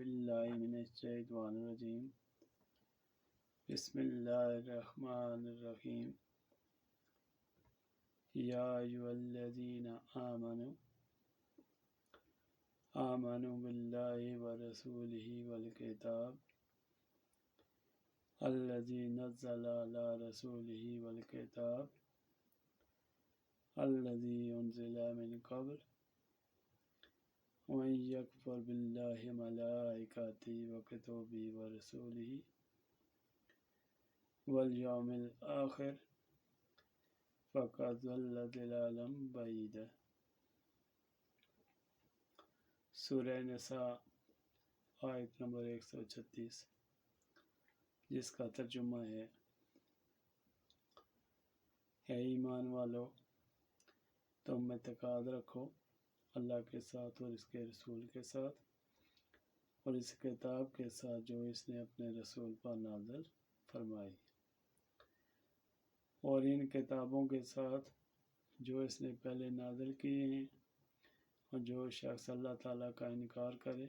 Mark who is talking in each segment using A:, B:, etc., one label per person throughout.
A: باللہ من الشیطان الرجیم بسم اللہ الرحمن الرحیم یا ایھا الذین آمنوا باللہ ورسولہ والکتاب الذی نزل علی رسولہ والکتاب الذی انزل من قبل ومن یکفر باللہ وملائکتہ وکتبہ ورسلہ والیوم الآخر فقد ضل ضلالا بعیدا۔ سورہ نساء آیت نمبر 136، جس کا ترجمہ ہے: اے ایمان والو، تم اعتقاد رکھو اللہ کے ساتھ اور اس کے رسول کے ساتھ اور اس کتاب کے ساتھ جو اس نے اپنے رسول پر نازل فرمائی، اور ان کتابوں کے ساتھ جو اس نے پہلے نازل کیے ہیں، اور جو شخص اللہ تعالیٰ کا انکار کرے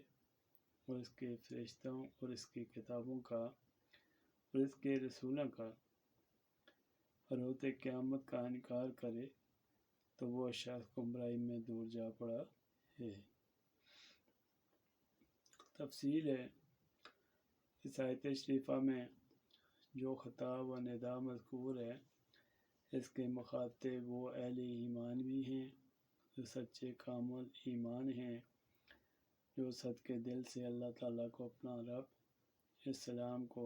A: اور اس کے فرشتوں اور اس کی کتابوں کا اور اس کے رسولوں کا اور روز قیامت کا انکار کرے تو وہ شخص گمراہی میں دور جا پڑا ہے۔ تفصیل ہے: اس آیت شریفہ میں جو خطاب و ندا مذکور ہے، اس کے مخاطب وہ اہل ایمان بھی ہیں جو سچے کامل ایمان ہیں، جو صدقے دل سے اللہ تعالیٰ کو اپنا رب، اسلام کو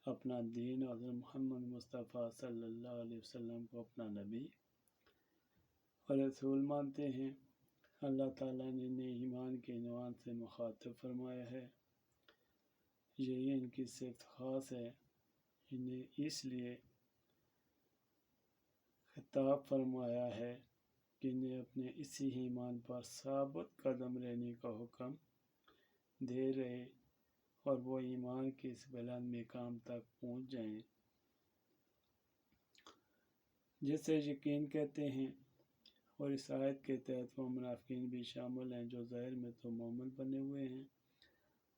A: اپنا دین اور حضرت محمد مصطفیٰ صلی اللہ علیہ وسلم کو اپنا نبی اور رسول مانتے ہیں۔ اللہ تعالیٰ نے انہیں ایمان کے عنوان سے مخاطب فرمایا ہے، یہی ان کی صفت خاص ہے۔ انہیں اس لیے خطاب فرمایا ہے کہ انہیں اپنے اسی ایمان پر ثابت قدم رہنے کا حکم دے رہے اور وہ ایمان کے اس بلند مقام تک پہنچ جائیں جسے یقین کہتے ہیں، اور اس آیت کے تحت وہ منافقین بھی شامل ہیں جو ظاہر میں تو مومن بنے ہوئے ہیں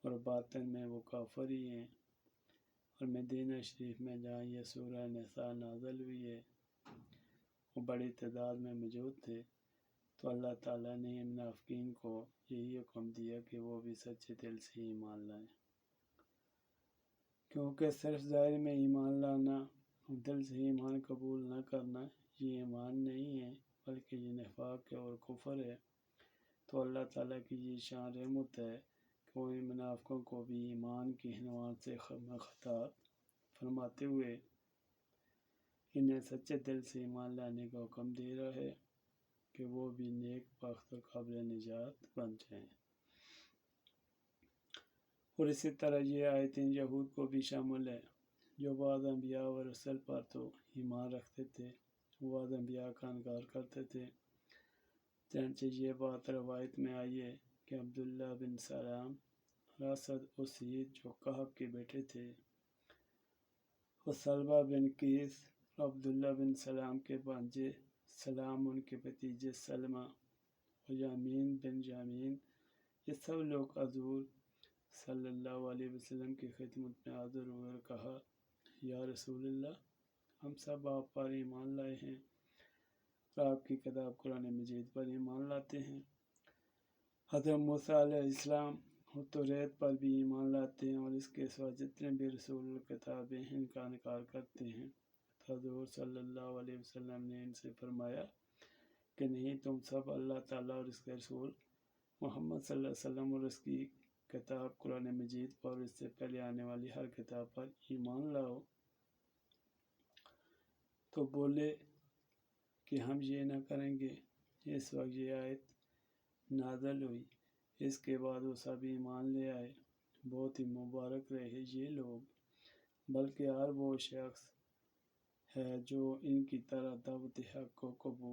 A: اور باطن میں وہ کافر ہی ہیں۔ اور مدینہ شریف میں جہاں یہ سورہ نساء نازل ہوئی ہے، وہ بڑی تعداد میں موجود تھے، تو اللہ تعالیٰ نے منافقین کو یہی حکم دیا کہ وہ بھی سچے دل سے ایمان لائیں، کیونکہ صرف ظاہر میں ایمان لانا اور دل سے ایمان قبول نہ کرنا یہ ایمان نہیں ہے، بلکہ یہ نفاق اور کفر ہے۔ تو اللہ تعالیٰ کی یہ شان رحمت ہے کہ وہ ان منافقوں کو بھی ایمان کے عنوان سے خطاب فرماتے ہوئے انہیں سچے دل سے ایمان لانے کا حکم دے رہا ہے کہ وہ بھی نیک بخت اور قابل نجات بن جائیں۔ اور اسی طرح یہ آیت ان یہود کو بھی شامل ہے جو بعض انبیاء و رسل پر تو ایمان رکھتے تھے، بعض انبیاء کا انکار کرتے تھے۔ چنانچہ یہ بات روایت میں آئی ہے کہ عبداللہ بن سلام راسد اسید جو کہب کے بیٹے تھے، اور سلمہ بن قیس اور عبداللہ بن سلام کے بھانجے سلام، ان کے بھتیجے سلمہ اور یامین بن یامین، یہ سب لوگ حضور صلی اللہ علیہ وسلم کی خدمت میں حاضر ہوئے اور کہا: یا رسول اللہ، ہم سب آپ پر ایمان لائے ہیں اور آپ کی کتاب قرآن مجید پر ایمان لاتے ہیں۔ حضرت موسیٰ علیہ السلام اور توریت پر بھی ایمان لاتے ہیں، اور اس کے سوا جتنے بھی رسول الکتاب ہیں ان کا انکار کرتے ہیں۔ تو حضور صلی اللہ علیہ وسلم نے ان سے فرمایا کہ نہیں، تم سب اللہ تعالیٰ اور اس کے رسول محمد صلی اللہ علیہ وسلم اور اس کی کتاب قرآن مجید پر اور اس سے پہلے آنے والی ہر کتاب پر ایمان لاؤ۔ تو بولے کہ ہم یہ نہ کریں گے۔ اس وقت یہ آیت نازل ہوئی، اس کے بعد وہ سب ایمان لے آئے۔ بہت ہی مبارک رہے یہ لوگ، بلکہ ہر وہ شخص ہے جو ان کی طرح دعوت حق کو قبول